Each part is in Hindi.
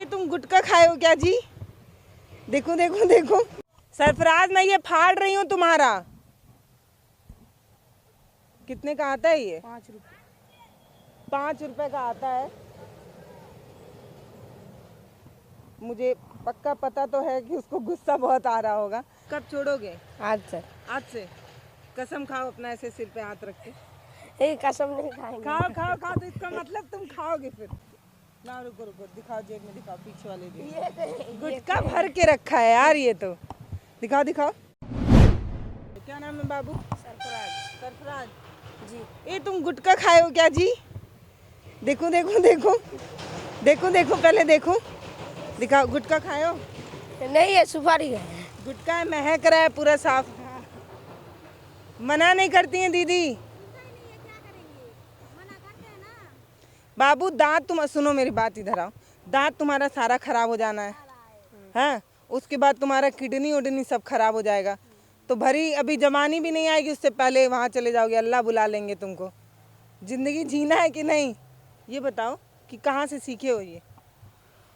तुम गुटखा खाए हो क्या जी? देखो देखो देखो सरफराज, मैं ये फाड़ रही हूँ तुम्हारा। कितने का आता है ये? 5 रुपये। 5 रुपए का आता है। मुझे पक्का पता तो है कि उसको गुस्सा बहुत आ रहा होगा। कब छोड़ोगे? आज से। आज से? कसम खाओ अपना ऐसे सिर पे हाथ रख के। कसम नहीं खाएंगे। खाओ खाओ खाओ, तो इसका मतलब तुम खाओगे फिर। ना रुको रुको, दिखाओ जेब में, दिखाओ पीछे वाले जेब। गुटखा भर के रखा है यार ये तो। दिखाओ दिखाओ। क्या नाम है बाबू? सरफराज सरफराज जी। ये तुम गुटखा खाए हो क्या जी? देखो देखो देखो देखो देखो, पहले देखो, दिखाओ। गुटखा खाए हो? नहीं, ये सुपारी है। गुटखा है, महक रहा है पूरा साफ। मना नहीं करती हैं दीदी। बाबू दांत, तुम सुनो मेरी बात, इधर आओ। दांत तुम्हारा सारा खराब हो जाना है, हाँ? उसके बाद तुम्हारा किडनी उडनी सब खराब हो जाएगा। तो भरी अभी जवानी भी नहीं आएगी, उससे पहले वहाँ चले जाओगे, अल्लाह बुला लेंगे तुमको। जिंदगी जीना है कि नहीं ये बताओ, कि कहाँ से सीखे हो ये?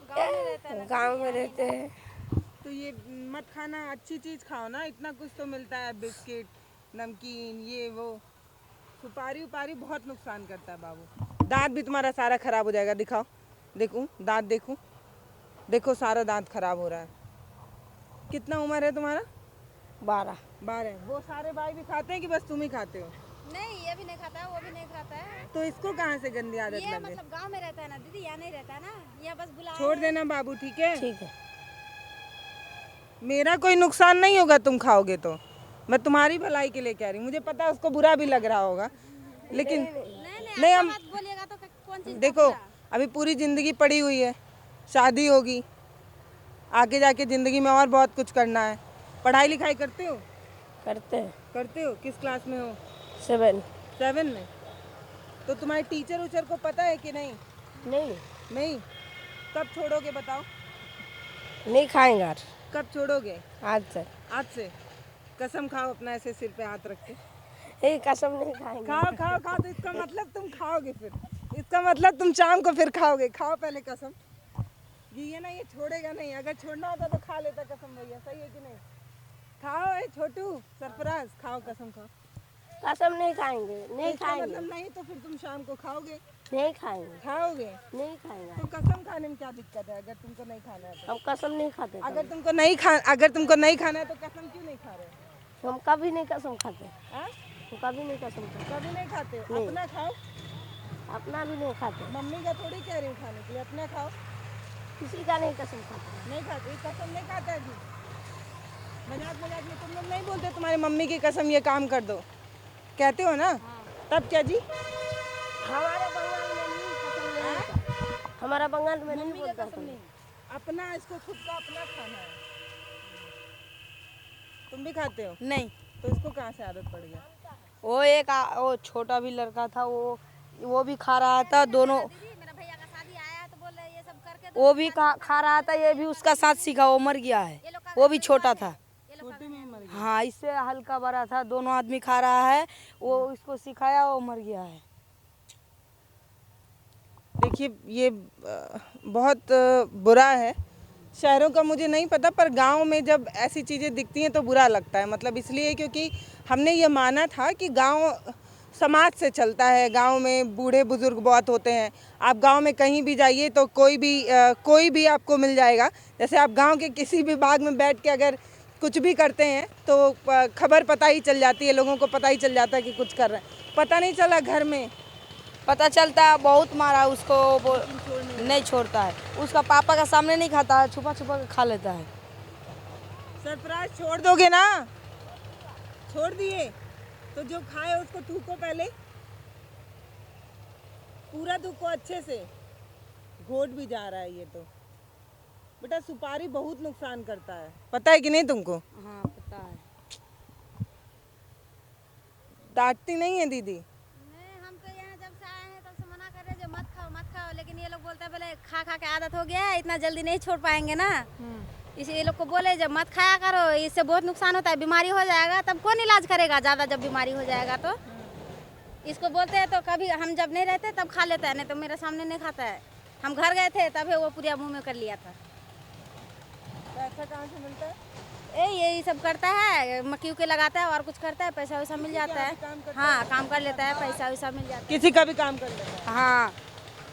गाँव में रहते हैं। तो ये मत खाना, अच्छी चीज़ खाओ ना, इतना कुछ तो मिलता है, बिस्किट, नमकीन, ये वो। सुपारी उपारी बहुत नुकसान करता है बाबू। दांत भी तुम्हारा सारा खराब हो जाएगा। दिखाओ, देखूं दांत, देखूं, देखो सारा दांत खराब हो रहा है। कितना उम्र है तुम्हारा? 12। 12। वो सारे भाई भी खाते हैं कि बस तुम ही खाते हो? नहीं, ये भी नहीं खाता है, वो भी नहीं खाता है। तो इसको कहाँ से गंदी आदत ये लग गई? मतलब गांव में रहता है ना दीदी, यहाँ नहीं रहता है ना, ये बस बुलाया छोड़ है। देना बाबू, ठीक है? ठीक है। मेरा कोई नुकसान नहीं होगा तुम खाओगे तो। मैं तुम्हारी भलाई के लिए कह रही हूँ। मुझे पता है उसको बुरा भी लग रहा होगा, लेकिन नहीं, हम बोलिएगा तो कौन चीज देखो, अभी पूरी ज़िंदगी पड़ी हुई है, शादी होगी, आगे जाके ज़िंदगी में और बहुत कुछ करना है। पढ़ाई लिखाई करते हो? करते हैं। करते हो? किस क्लास में हो? 7। 7 में? तो तुम्हारे टीचर उचर को पता है कि नहीं? नहीं, नहीं? कब छोड़ोगे बताओ? नहीं खाएंगे आज। कब छोड़ोगे? आज से। आज से? कसम खाओ अपना ऐसे सिर पे हाथ रख के। कसम नहीं खाएंगे। खाओ खाओ खाओ, तो इसका मतलब तुम खाओगे फिर। इसका मतलब तुम शाम को फिर खाओगे। खाओ पहले कसम। ये ना, ये छोड़ेगा नहीं। अगर छोड़ना होता तो खा लेता कसम भैया, सही है कि नहीं? खाओ ए छोटू, सरफराज, खाओ कसम खाओ। कसम नहीं खाएंगे। नहीं इसका खाएंगे। मतलब नहीं तो फिर तुम शाम को खाओगे? नहीं खाएंगे। खाओगे? नहीं खाएंगे। तो कसम खाने में क्या दिक्कत है अगर तुमको नहीं खाना है तो? हम कसम नहीं खाते। अगर तुमको नहीं खाना है तो कसम क्यों नहीं खा रहे हो? हम कभी नहीं कसम खाते। हाँ? हम कभी नहीं कसम खाते। कभी नहीं खाते हो? नहीं। अपना खाओ। अपना भी नहीं खाते। मम्मी का थोड़ी कह रही हूँ खाने के लिए, अपना खाओ। किसी का नहीं कसम खाते। नहीं खाते? कसम नहीं खाता है जी? मजाक मजाक में तुम लोग नहीं बोलते तुम्हारी मम्मी की कसम ये काम कर दो, कहते हो ना? तब क्या जी? हमारे बंगाल में नहीं कसम नहीं होता। हमारा बंगाल में नहीं बोलता कसम नहीं, अपना, इसको खुद का अपना खाना है। तुम भी खाते हो? नहीं। तो इसको कहाँ से आदत पड़ गया? वो छोटा भी लड़का था, वो भी खा रहा था। दोनों मेरा भैया का शादी आया तो बोले ये सब करके वो भी खा रहा था, ये भी उसका साथ सीखा, वो मर गया है। वो भी छोटा था। छोटे में ही मर गया? हाँ, इससे हल्का बड़ा था, दोनों आदमी खा रहा है, वो इसको सिखाया, वो मर गया है। देखिए ये बहुत बुरा है। शहरों का मुझे नहीं पता, पर गांव में जब ऐसी चीज़ें दिखती हैं तो बुरा लगता है। मतलब इसलिए क्योंकि हमने ये माना था कि गांव समाज से चलता है, गांव में बूढ़े बुजुर्ग बहुत होते हैं। आप गांव में कहीं भी जाइए तो कोई भी आपको मिल जाएगा। जैसे आप गांव के किसी भी बाग में बैठ के अगर कुछ भी करते हैं तो खबर पता ही चल जाती है, लोगों को पता ही चल जाता है कि कुछ कर रहे हैं। पता नहीं चला घर में, पता चलता है, बहुत मारा उसको, वो नहीं छोड़ता है। उसका पापा का सामने नहीं खाता है, छुपा छुपा के खा लेता है। सरफराज छोड़ दोगे ना? छोड़ दिए तो जो खाए उसको थूको, पहले पूरा थूको अच्छे से। घोट भी जा रहा है ये तो। बेटा सुपारी बहुत नुकसान करता है, पता है कि नहीं तुमको? हाँ, पता है। डांटती नहीं है दीदी? नहीं, हम तो यहाँ जब से आए हैं तब से मना कर रहे हैं जो मत खाओ, लेकिन ये लोग बोलते हैं बोले खा खा के आदत हो गया है, इतना जल्दी नहीं छोड़ पाएंगे ना। इसे ये लोग को बोले जब मत खाया करो, इससे बहुत नुकसान होता है, बीमारी हो जाएगा, तब कौन इलाज करेगा ज़्यादा जब बीमारी हो जाएगा तो। इसको बोलते हैं तो कभी हम जब नहीं रहते तब खा लेता है, नहीं तो मेरे सामने नहीं खाता है। हम घर गए थे तभी वो पूरा मुंह में कर लिया था। पैसा कहाँ से मिलता है? यही सब करता है, मक्की उक्की लगाता है और कुछ करता है, पैसा वैसा मिल जाता है। हाँ, काम कर लेता है, पैसा वैसा मिल जाता है। किसी का भी काम कर लेता है। हाँ,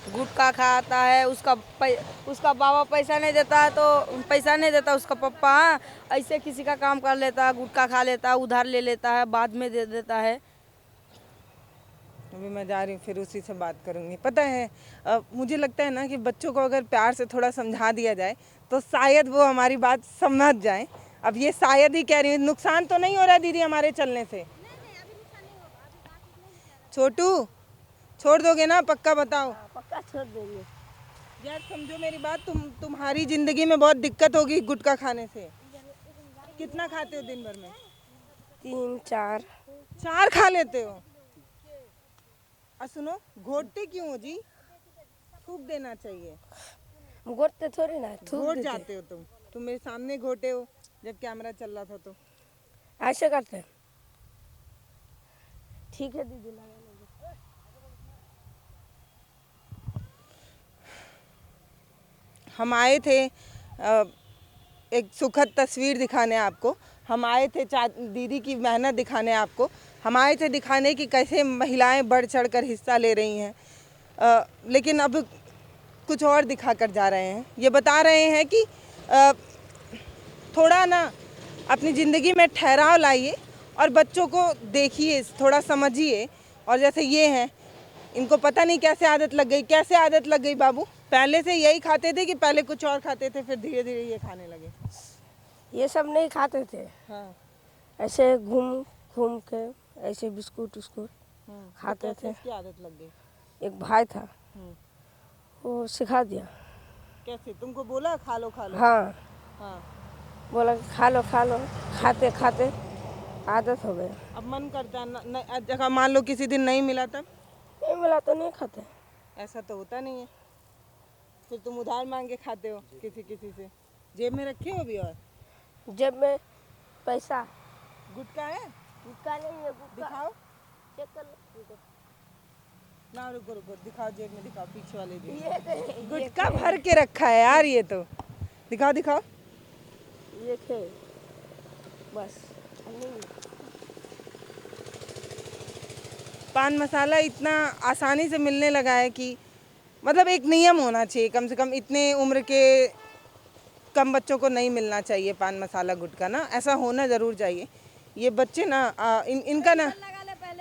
गुटखा खाता है। उसका बाबा पैसा नहीं देता है तो पैसा नहीं देता उसका पप्पा। हाँ, ऐसे किसी का काम कर लेता है, गुटखा खा लेता है, उधार ले लेता है, बाद में दे देता है। अभी मैं जा रही हूँ, फिर उसी से बात करूँगी। पता है मुझे लगता है ना कि बच्चों को अगर प्यार से थोड़ा समझा दिया जाए तो शायद वो हमारी बात समझ जाएं। अब ये शायद ही कह रही हूँ, नुकसान तो नहीं हो रहा दीदी हमारे चलने से? छोटू छोड़ दोगे ना? पक्का बताओ। पक्का छोड़ देंगे। यार समझो मेरी बात, तुम्हारी जिंदगी में बहुत दिक्कत होगी गुटखा खाने से। कितना खाते हो दिन भर में? 3-4। 4 खा लेते हो? सुनो, घोटते क्यों हो जी? थूक देना चाहिए। घोटते थोड़ी ना, थूक घोट देते। जाते हो तुम मेरे सामने घोटे हो जब कैमरा चल रहा था तो। ऐसे करते हैं। ठीक है दीदी, लगा लेंगे। हम आए थे एक सुखद तस्वीर दिखाने आपको। हम आए थे दीदी की मेहनत दिखाने आपको। हम आए थे दिखाने कि कैसे महिलाएं बढ़ चढ़ कर हिस्सा ले रही हैं। लेकिन अब कुछ और दिखा कर जा रहे हैं। ये बता रहे हैं कि थोड़ा ना अपनी ज़िंदगी में ठहराव लाइए और बच्चों को देखिए, थोड़ा समझिए। और जैसे ये हैं, इनको पता नहीं कैसे आदत लग गई। कैसे आदत लग गई बाबू? पहले से यही खाते थे कि पहले कुछ और खाते थे फिर धीरे धीरे ये खाने लगे? ये सब नहीं खाते थे। हाँ। ऐसे घूम घूम के ऐसे बिस्कुट उस्कुट खाते थे। इसकी आदत लग गई? एक भाई था, वो सिखा दिया। कैसे? तुमको बोला खा लो खा लो? हाँ, हाँ। बोला कि खा लो खा लो, खाते खाते आदत हो गया। अब मन करता है जगह मान लो किसी दिन नहीं मिला तब? नहीं मिला तो नहीं खाते। ऐसा तो होता नहीं है। फिर तुम उधार मांग के खाते हो किसी किसी से? जेब में रखे हो भी? और जेब में पैसा गुटखा है? गुटखा नहीं है, गुटखा दिखाओ चेक कर लो। ना, रुको रुको, दिखाओ जेब में, दिखाओ पीछे वाले जेब। ये गुटखा भर के रखा है यार ये तो। दिखाओ दिखाओ। ये थे बस। नहीं, पान मसाला इतना आसानी से मिलने लगा है कि मतलब एक नियम होना चाहिए कम से कम। इतने उम्र के कम बच्चों को नहीं मिलना चाहिए पान मसाला गुटखा ना, ऐसा होना ज़रूर चाहिए। ये बच्चे ना इनका ना,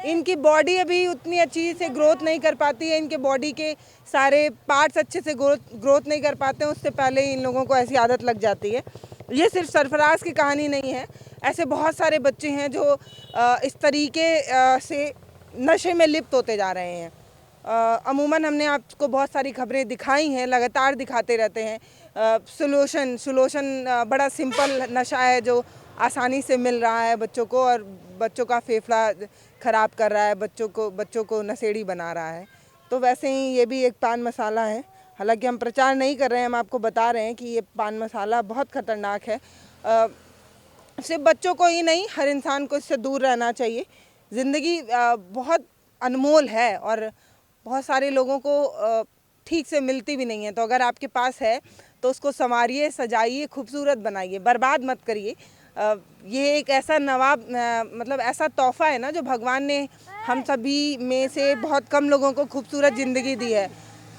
इनकी बॉडी अभी उतनी अच्छी से ग्रोथ नहीं कर पाती है। इनके बॉडी के सारे पार्ट्स अच्छे से ग्रोथ नहीं कर पाते हैं। उससे पहले ही इन लोगों को ऐसी आदत लग जाती है। ये सिर्फ सरफराज की कहानी नहीं है, ऐसे बहुत सारे बच्चे हैं जो इस तरीके से नशे में लिप्त होते जा रहे हैं। अमूमन हमने आपको बहुत सारी खबरें दिखाई हैं, लगातार दिखाते रहते हैं। सुलोशन बड़ा सिंपल नशा है जो आसानी से मिल रहा है बच्चों को और बच्चों का फेफड़ा ख़राब कर रहा है, बच्चों को नशेड़ी बना रहा है। तो वैसे ही ये भी एक पान मसाला है। हालांकि हम प्रचार नहीं कर रहे हैं, हम आपको बता रहे हैं कि ये पान मसाला बहुत ख़तरनाक है। सिर्फ बच्चों को ही नहीं, हर इंसान को इससे दूर रहना चाहिए। ज़िंदगी बहुत अनमोल है और बहुत सारे लोगों को ठीक से मिलती भी नहीं है। तो अगर आपके पास है तो उसको संवारिए, सजाइए, खूबसूरत बनाइए, बर्बाद मत करिए। ये एक ऐसा मतलब ऐसा तोहफ़ा है ना जो भगवान ने हम सभी में से बहुत कम लोगों को खूबसूरत ज़िंदगी दी है।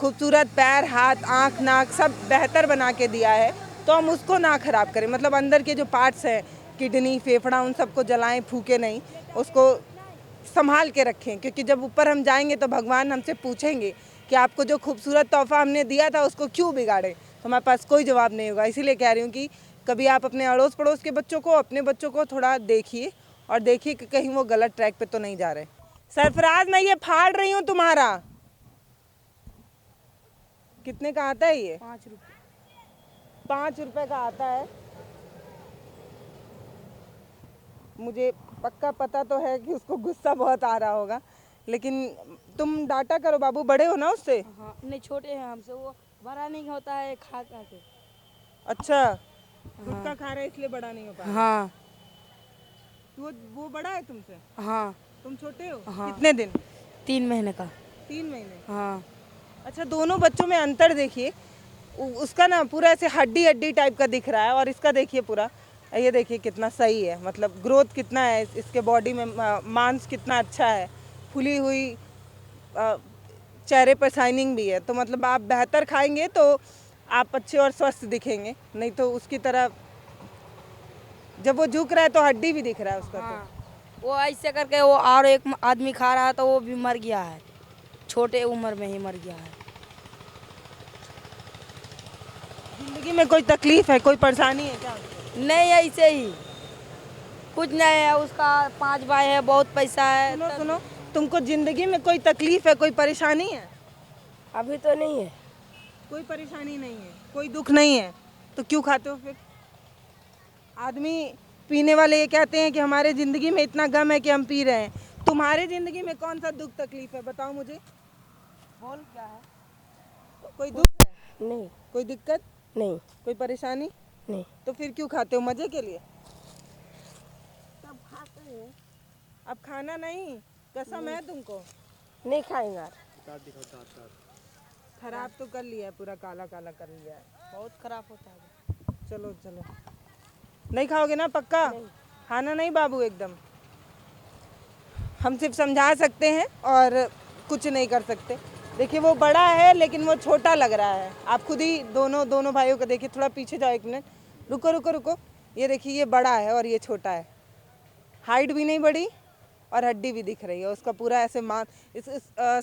खूबसूरत पैर, हाथ, आँख, नाक सब बेहतर बना के दिया है। तो हम उसको ना ख़राब करें। मतलब अंदर के जो पार्ट्स हैं, किडनी, फेफड़ा, उन सबको जलाएं, फूकें नहीं, उसको संभाल के रखें। क्योंकि जब ऊपर हम जाएंगे तो भगवान हमसे पूछेंगे कि आपको जो खूबसूरत तोहफ़ा हमने दिया था उसको क्यों बिगाड़े। तो हमारे पास कोई जवाब नहीं होगा। इसीलिए कह रही हूँ कि कभी आप अपने अड़ोस पड़ोस के बच्चों को, अपने बच्चों को थोड़ा देखिए और देखिए कि कहीं वो गलत ट्रैक पे तो नहीं जा रहे। सरफराज, मैं ये फाड़ रही हूँ तुम्हारा। कितने का आता है ये? 5 रुपये। 5 रुपए का आता है। मुझे पक्का पता तो है कि उसको गुस्सा बहुत आ रहा होगा, लेकिन तुम डांटा करो बाबू, बड़े हो ना उससे। हाँ, नहीं छोटे हैं हमसे, वो बड़ा नहीं होता है खा खा के। अच्छा, गुटखा खा रहे इसलिए बड़ा नहीं हो पा रहा। हाँ वो बड़ा है तुमसे? हाँ। तुम छोटे हो? हाँ। कितने दिन? 3 महीने का। 3 महीने? हाँ। अच्छा, दोनों बच्चों में अंतर देखिए, उसका ना पूरा ऐसे हड्डी हड्डी टाइप का दिख रहा है और इसका देखिए पूरा, ये देखिए कितना सही है, मतलब ग्रोथ कितना है इसके बॉडी में, मांस कितना अच्छा है, फुली हुई चेहरे पर शाइनिंग भी है। तो मतलब आप बेहतर खाएंगे तो आप अच्छे और स्वस्थ दिखेंगे, नहीं तो उसकी तरह जब वो झुक रहा है तो हड्डी भी दिख रहा है उसका। हाँ, वो ऐसे करके वो और एक आदमी खा रहा था, वो भी मर गया है, छोटे उम्र में ही मर गया है। जिंदगी में कोई तकलीफ है, कोई परेशानी है क्या? नहीं, ऐसे ही कुछ नहीं है, उसका 5 भाई है, बहुत पैसा है। सुनो सुनो, तुमको जिंदगी में कोई तकलीफ है, कोई परेशानी है? अभी तो नहीं है। कोई परेशानी नहीं है, कोई दुख नहीं है, तो क्यों खाते हो फिर? आदमी पीने वाले ये कहते हैं कि हमारे ज़िंदगी में इतना गम है कि हम पी रहे हैं। तुम्हारे ज़िंदगी में कौन सा दुख तकलीफ है, बताओ मुझे। बोल क्या है? कोई दुख है? नहीं, कोई दिक्कत? नहीं, कोई परेशानी? नहीं। तो फिर क्यों खाते हो, मज़े के लिए? सब खाते हैं। अब खाना नहीं, कसम है तुमको। नहीं खाएंगे। खराब तो कर लिया है, पूरा काला काला कर लिया है। बहुत खराब होता है। चलो चलो, नहीं खाओगे ना पक्का? खाना नहीं बाबू एकदम। हम सिर्फ समझा सकते हैं और कुछ नहीं कर सकते। देखिए वो बड़ा है लेकिन वो छोटा लग रहा है। आप खुद ही दोनों भाइयों को देखिए, थोड़ा पीछे जाओ, 1 मिनट, रुको रुको रुको। ये देखिए, ये बड़ा है और ये छोटा है। हाइट भी नहीं बढ़ी और हड्डी भी दिख रही है उसका पूरा ऐसे इस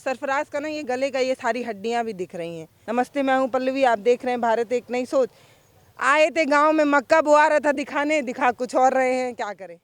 सरफराज का ना, ये गले का ये सारी हड्डियां भी दिख रही हैं। नमस्ते, मैं हूं पल्लवी, आप देख रहे हैं भारत एक नई सोच। आए थे गांव में, मक्का बोआ रहा था दिखाने, दिखा कुछ और रहे हैं, क्या करें।